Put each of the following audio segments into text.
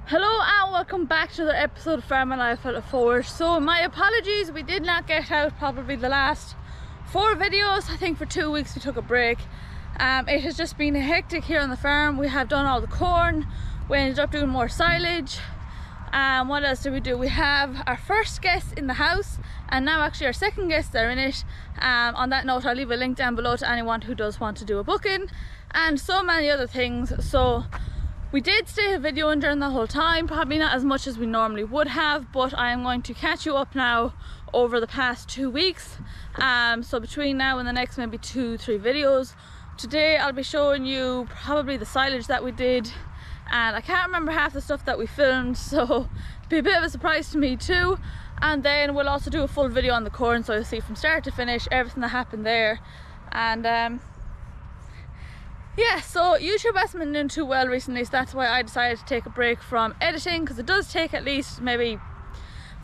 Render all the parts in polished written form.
Hello and welcome back to another episode of Farm and Life at Forward. So my apologies, we did not get out probably the last 4 videos. I think for 2 weeks we took a break. It has just been hectic here on the farm. We have done all the corn, we ended up doing more silage. What else did we do? We have our first guest in the house and now actually our second guest are in it. On that note, I'll leave a link down below to anyone who does want to do a booking and so many other things. So we did stay videoing during the whole time, probably not as much as we normally would have, but I am going to catch you up now over the past 2 weeks. So between now and the next maybe 2-3 videos. Today I'll be showing you probably the silage that we did, and I can't remember half the stuff that we filmed, so it'll be a bit of a surprise to me too. And then we'll also do a full video on the corn, so you'll see from start to finish everything that happened there. And yeah, so YouTube hasn't been doing too well recently, so that's why I decided to take a break from editing, because it does take at least maybe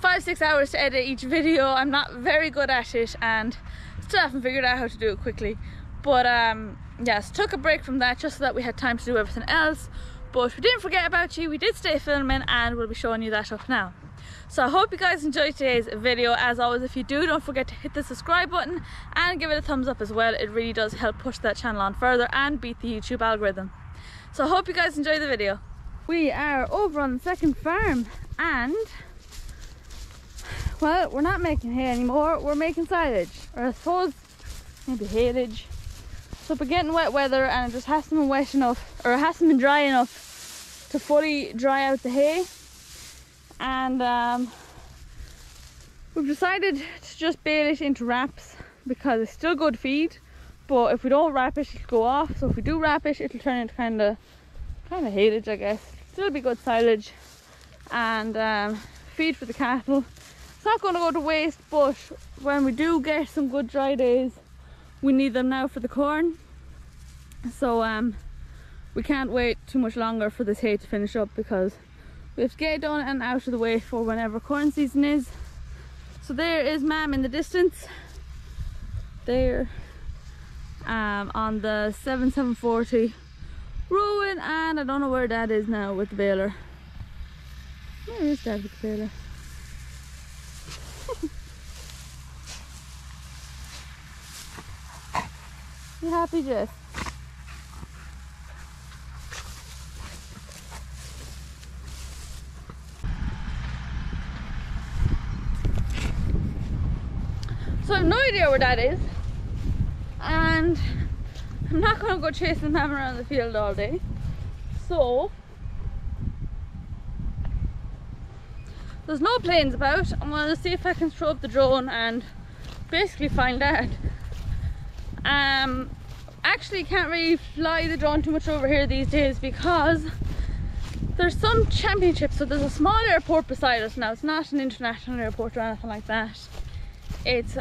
5-6 hours to edit each video. I'm not very good at it and still haven't figured out how to do it quickly. But yes, took a break from that just so that we had time to do everything else. But we didn't forget about you, we did stay filming, and we'll be showing you that up now. So I hope you guys enjoyed today's video. As always, if you do, don't forget to hit the subscribe button and give it a thumbs up as well. It really does help push that channel on further and beat the YouTube algorithm. So I hope you guys enjoy the video. We are over on the second farm and, well, we're not making hay anymore, we're making silage, or I suppose maybe haylage. So we're getting wet weather and it just hasn't been wet enough, or it hasn't been dry enough to fully dry out the hay. And we've decided to just bale it into wraps because it's still good feed, but if we don't wrap it, it'll go off. So if we do wrap it, it'll turn into kind of haylage, I guess. Still be good silage and feed for the cattle. It's not going to go to waste, but when we do get some good dry days, we need them now for the corn. So we can't wait too much longer for this hay to finish up, because we have to get it done and out of the way for whenever corn season is. So there is Mam in the distance there, on the 7740 rowing, and I don't know where Dad is now with the baler. Where is Dad with the baler? You happy, Jess? So I have no idea where Dad is, and I'm not going to go chasing Mam around the field all day. So there's no planes about. I'm going to see if I can throw up the drone and basically find Dad. Actually can't really fly the drone too much over here these days because there's some championships. So there's a small airport beside us now. It's not an international airport or anything like that. It's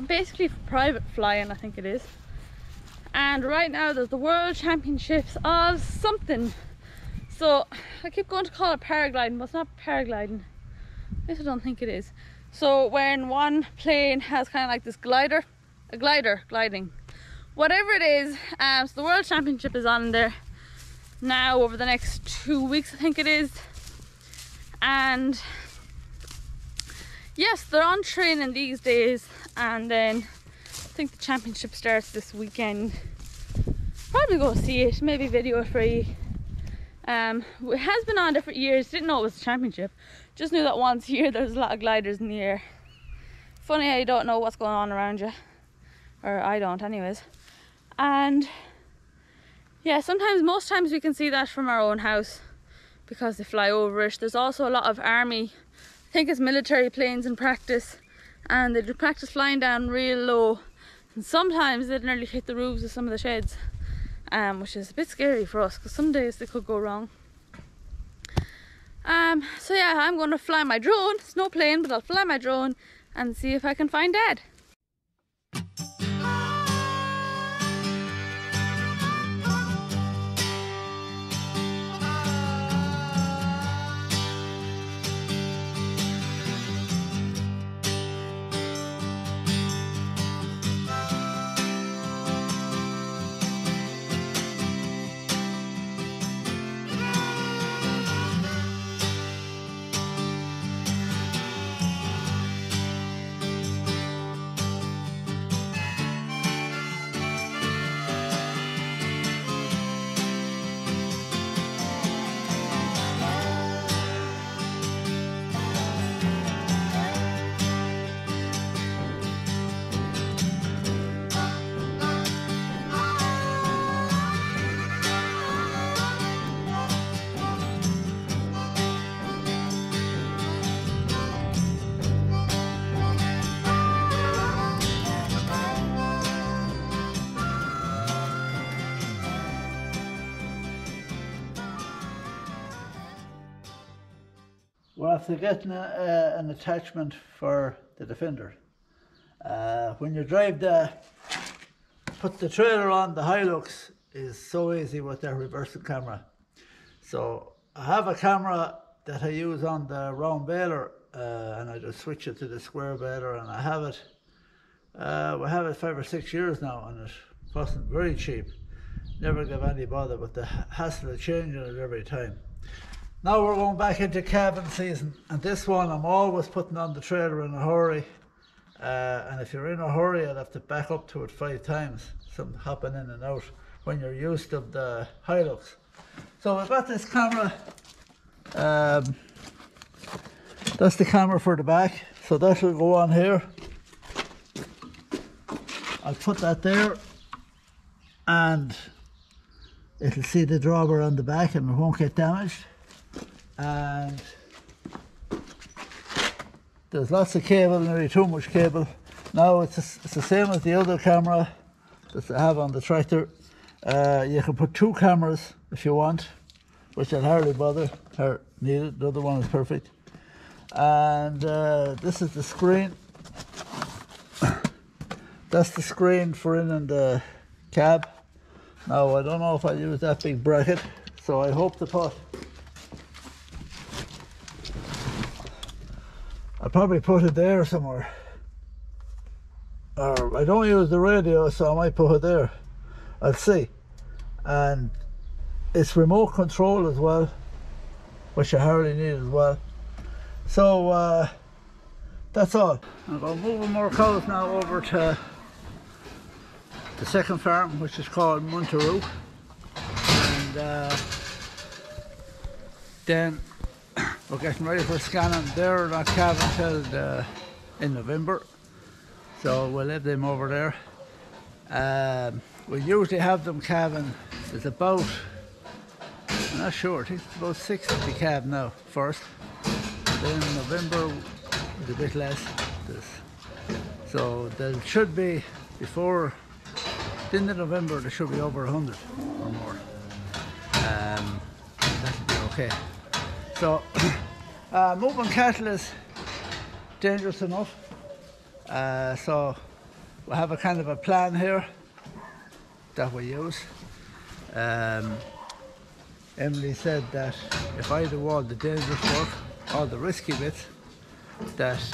basically for private flying, I think it is. And right now there's the World Championships of something. So I keep going to call it paragliding, but it's not paragliding. At least I don't think it is. So when one plane has kind of like this gliding, whatever it is. So the World Championship is on there now over the next 2 weeks, I think it is. And yes, they're on training these days, and then I think the championship starts this weekend. Probably go see it, maybe video it for you. It has been on different years, didn't know it was a championship, just knew that once a year there's a lot of gliders in the air. Funny how you don't know what's going on around you, or I don't anyways. And yeah, most times we can see that from our own house because they fly over it. There's also a lot of army, I think it's military planes in practice, and they do practice flying down real low, and sometimes they nearly hit the roofs of some of the sheds, which is a bit scary for us because some days they could go wrong. So yeah, I'm going to fly my drone. It's no plane, but I'll fly my drone and see if I can find Dad. we're after getting an attachment for the Defender. When you put the trailer on, the Hilux is so easy with their reversing camera. So I have a camera that I use on the round baler, and I just switch it to the square baler, and I have it. We have it 5 or 6 years now, and it wasn't very cheap. Never gave any bother, but the hassle of changing it every time. Now we're going back into cabin season, and this one I'm always putting on the trailer in a hurry. And if you're in a hurry, I'd have to back up to it 5 times. Some hopping in and out when you're used to the Hilux. So I've got this camera. That's the camera for the back. So that will go on here. I'll put that there, and it'll see the drawbar on the back and it won't get damaged. And there's lots of cable, nearly too much cable. Now it's the same as the other camera that I have on the tractor. You can put 2 cameras if you want, which I'll hardly bother or need it. The other one is perfect. And this is the screen. That's the screen for in the cab. Now I don't know if I'll use that big bracket, so I hope to put. I'll probably put it there somewhere. Or I don't use the radio, so I might put it there. I'll see. And it's remote control as well, which I hardly need as well. So that's all. I'm going to move more cows now over to the second farm, which is called Monteroo. And then we're getting ready for scanning. They're not calving until in November, so we'll leave them over there. We usually have them calving. It's about, I'm not sure, I think it's about 60 calve now first. Then in November it's a bit less. So there should be, before the end of November, there should be over 100 or more. That'll be okay. So moving cattle is dangerous enough. So we have a kind of a plan here that we use. Emily said that if I do all the dangerous work, all the risky bits, that if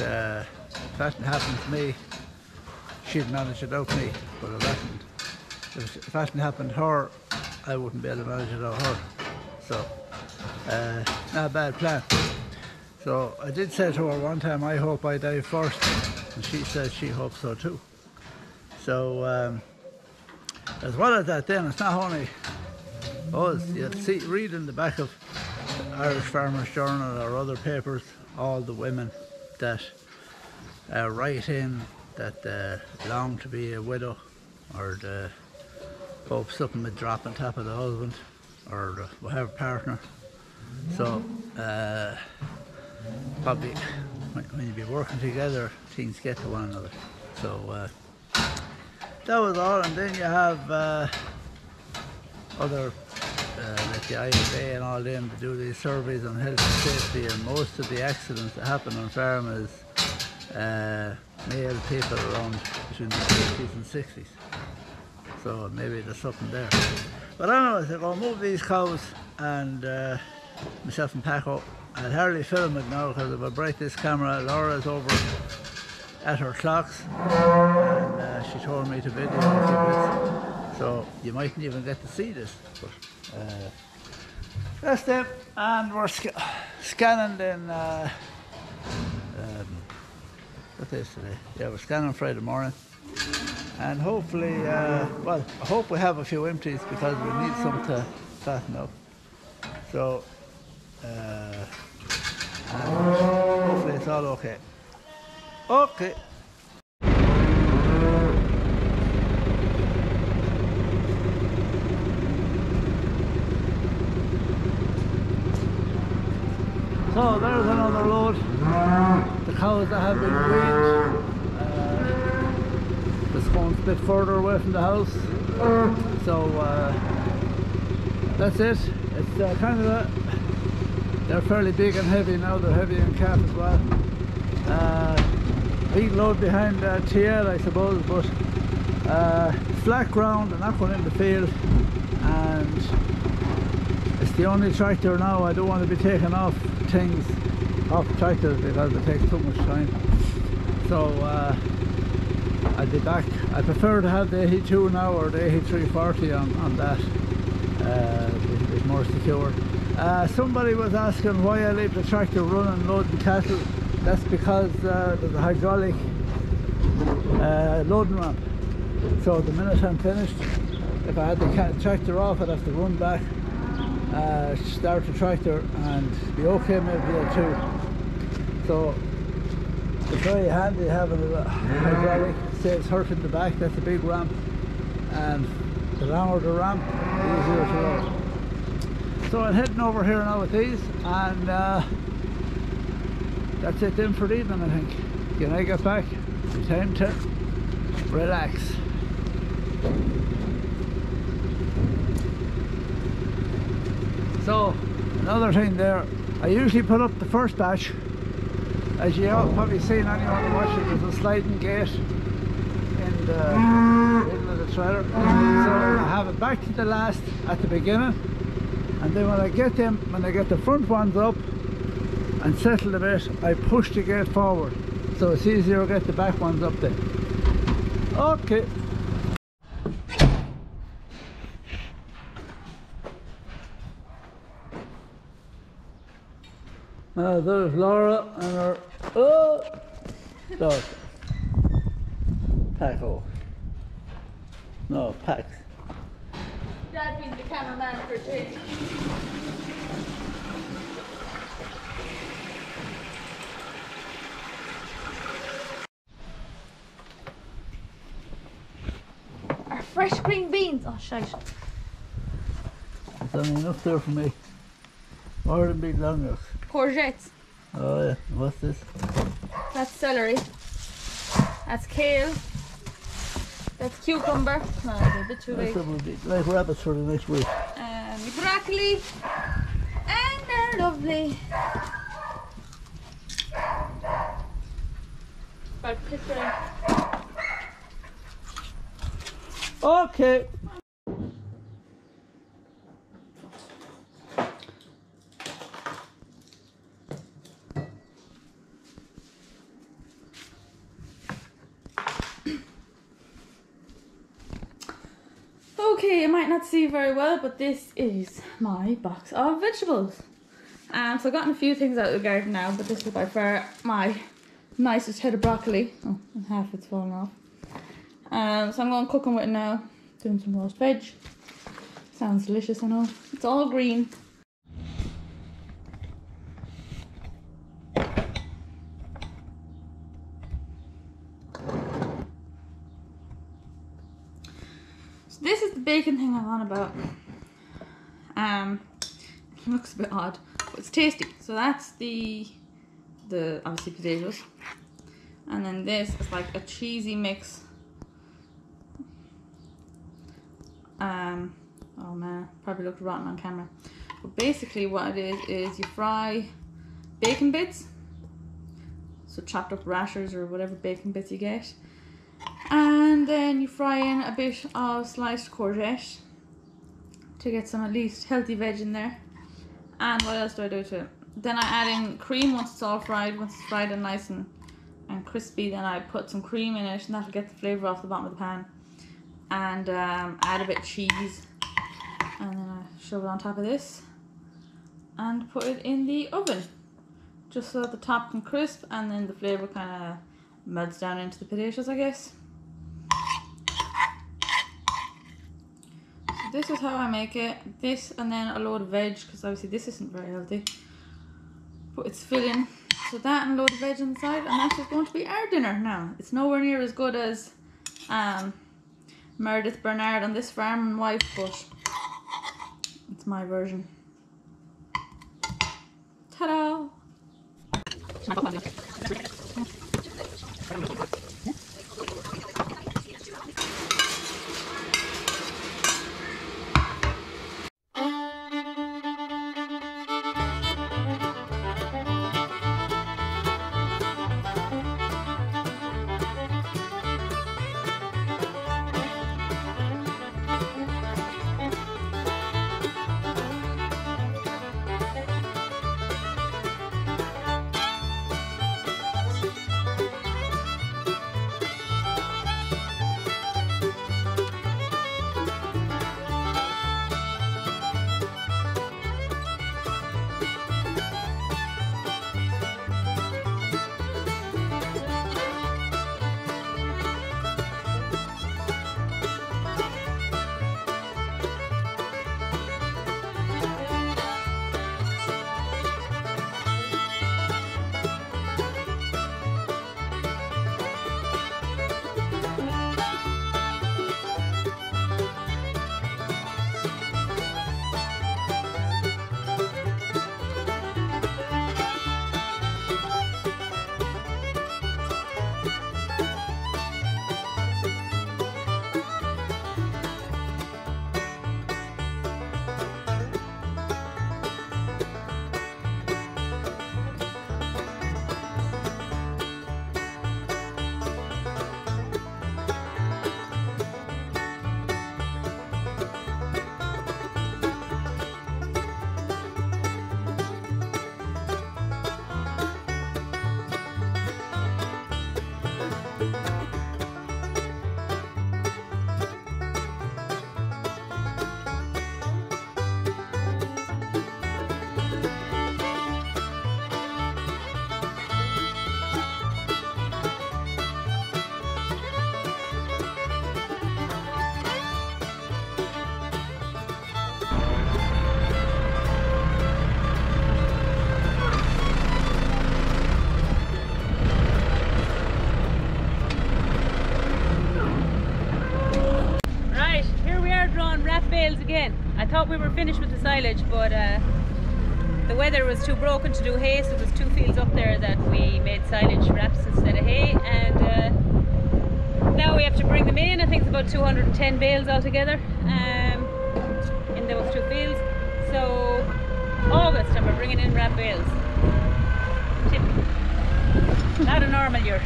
that happened to me, she'd manage it out me. But if that happened to her, I wouldn't be able to manage it out her. So not a bad plan. So I did say to her one time, I hope I die first, and she said she hopes so too. So as well as that, then it's not only us. You'll see, read in the back of Irish Farmers Journal or other papers, all the women that write in that long to be a widow, or the hope something would drop on top of the husband or the whatever partner. So probably when you be working together, things get to one another. So that was all. And then you have other like the IFA and all them to do these surveys on health and safety, and most of the accidents that happen on farm is male people around between the 50s and 60s. So maybe there's something there. But I don't know, I'm going to move these cows, and myself and Paco, I'll hardly film it now because if I break this camera, Laura's over at her clocks, and she told me to video a few bits, so you mightn't even get to see this. But that's them, and we're scanning then. What day is today? Yeah, we're scanning Friday morning, and hopefully, well, I hope we have a few empties because we need some to fatten up. So, and hopefully it's all okay. Okay. So there's another load. The cows that have been weaned. This one's a bit further away from the house. So that's it. It's kind of They're fairly big and heavy now, they're heavy in calf as well. Big load behind TL I suppose, but flat ground and not going in the field, and it's the only tractor now. I don't want to be taking off things off tractors because it takes too much time. So I'll be back. I prefer to have the 82 now or the 8340 on that. It's a bit more secure. Somebody was asking why I leave the tractor running loading cattle. That's because there's a hydraulic loading ramp. So the minute I'm finished, if I had the tractor off, I'd have to run back, start the tractor and be okay maybe there too. So it's very handy having a hydraulic, saves hurting the back. That's a big ramp, and the longer the ramp, the easier to load. So I'm heading over here now with these, and that's it then for the evening, I think. When I get back, it's time to relax. So another thing there, I usually put up the first batch. As you all probably seen, anyone watching, there's a sliding gate in the middle of the trailer. So I have it back to the last at the beginning, and then when I get the front ones up and settle a bit, I push the gate forward, so it's easier to get the back ones up there. Okay. There's Laura and her dog. Paco. No, Pax. Dad being the cameraman for change. Our fresh green beans. Oh, shite. There's only enough there for me. More than big long enough. Courgettes. Oh yeah, what's this? That's celery. That's kale. That's cucumber. No, they're a bit too big. That would be like rabbits for the next week. Broccoli. And they're lovely. About picture. Okay. Okay, you might not see very well, but this is my box of vegetables. So I've gotten a few things out of the garden now, but this is by far my nicest head of broccoli. Oh, and half it's fallen off. So I'm going cooking with it now, doing some roast veg. Sounds delicious, I know. It's all green. This is the bacon thing I'm on about. It looks a bit odd, but it's tasty. So that's the obviously potatoes, and then this is like a cheesy mix. Oh man, probably looked rotten on camera. But basically what it is you fry bacon bits, so chopped up rashers or whatever bacon bits you get. And then you fry in a bit of sliced courgette to get some at least healthy veg in there. And what else do I do to it? Then I add in cream once it's all fried. Once it's fried and nice and crispy, then I put some cream in it, and that'll get the flavour off the bottom of the pan. And add a bit of cheese, and then I shove it on top of this and put it in the oven, just so that the top can crisp and then the flavour kind of melts down into the potatoes, I guess. So this is how I make it. This and then a load of veg, because obviously this isn't very healthy, but it's filling. So that and a load of veg on the side, and that's just going to be our dinner now. It's nowhere near as good as Meredith Bernard on This Farm and Wife, but it's my version. Ta-da! we were finished with the silage, but the weather was too broken to do hay, so there's 2 fields up there that we made silage wraps instead of hay, and now we have to bring them in. I think it's about 210 bales altogether in those 2 fields. So August, and we're bringing in wrap bales. Not a normal year.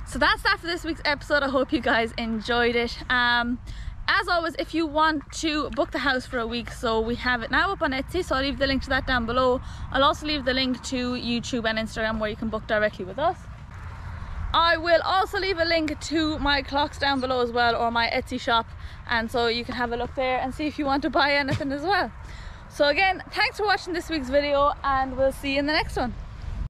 So that's that for this week's episode. I hope you guys enjoyed it. As always, if you want to book the house for a week, so we have it now up on Etsy, so I'll leave the link to that down below. I'll also leave the link to YouTube and Instagram where you can book directly with us. I will also leave a link to my clocks down below as well, or my Etsy shop, and so you can have a look there and see if you want to buy anything as well. So again, thanks for watching this week's video, and we'll see you in the next one.